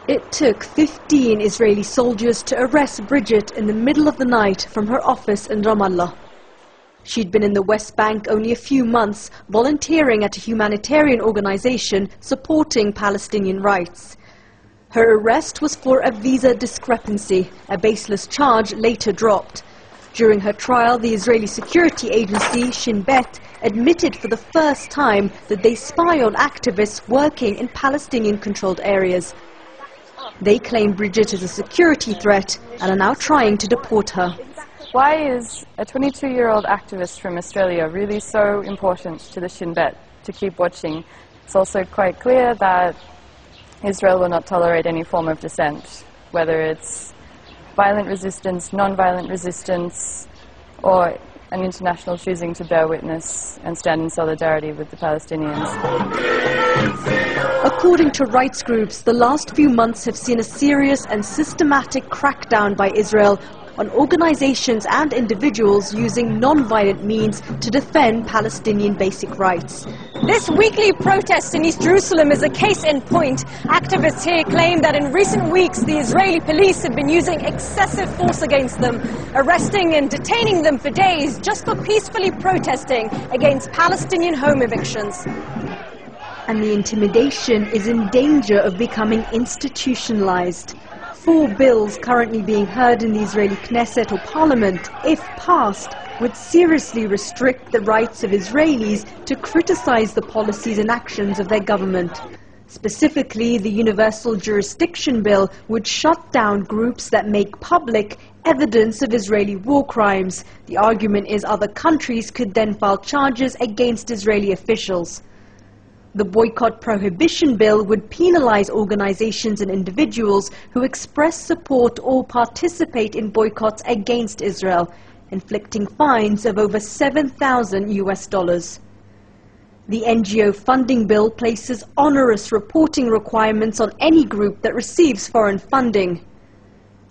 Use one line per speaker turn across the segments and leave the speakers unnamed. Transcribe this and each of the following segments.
It took 15 Israeli soldiers to arrest Bridget in the middle of the night from her office in Ramallah. She'd been in the West Bank only a few months, volunteering at a humanitarian organization supporting Palestinian rights. Her arrest was for a visa discrepancy, a baseless charge later dropped. During her trial, the Israeli security agency, Shin Bet, admitted for the first time that they spy on activists working in Palestinian-controlled areas. They claim Bridget is a security threat and are now trying to deport her.
Why is a 22-year-old activist from Australia really so important to the Shin Bet to keep watching? It's also quite clear that Israel will not tolerate any form of dissent, whether it's violent resistance, non-violent resistance, or an international choosing to bear witness and stand in solidarity with the Palestinians.
According to rights groups, the last few months have seen a serious and systematic crackdown by Israel on organizations and individuals using non-violent means to defend Palestinian basic rights.
This weekly protest in East Jerusalem is a case in point. Activists here claim that in recent weeks the Israeli police have been using excessive force against them, arresting and detaining them for days just for peacefully protesting against Palestinian home evictions.
And the intimidation is in danger of becoming institutionalized. 4 bills currently being heard in the Israeli Knesset or Parliament, if passed, would seriously restrict the rights of Israelis to criticize the policies and actions of their government. Specifically, the Universal Jurisdiction Bill would shut down groups that make public evidence of Israeli war crimes. The argument is other countries could then file charges against Israeli officials. The Boycott Prohibition Bill would penalize organizations and individuals who express support or participate in boycotts against Israel, inflicting fines of over $7,000 US. The NGO funding bill places onerous reporting requirements on any group that receives foreign funding.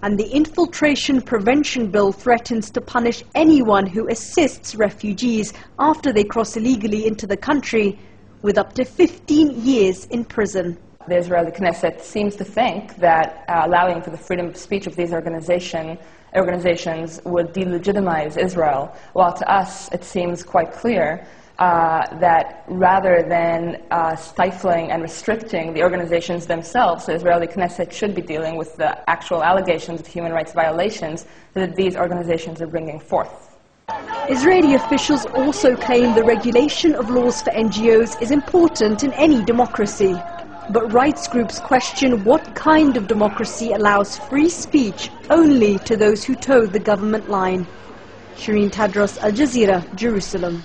And the Infiltration Prevention Bill threatens to punish anyone who assists refugees after they cross illegally into the country, with up to 15 years in prison.
The Israeli Knesset seems to think that allowing for the freedom of speech of these organizations would delegitimize Israel, while to us it seems quite clear that rather than stifling and restricting the organizations themselves, the Israeli Knesset should be dealing with the actual allegations of human rights violations that these organizations are bringing forth.
Israeli officials also claim the regulation of laws for NGOs is important in any democracy. But rights groups question what kind of democracy allows free speech only to those who toe the government line. Shireen Tadros, Al Jazeera, Jerusalem.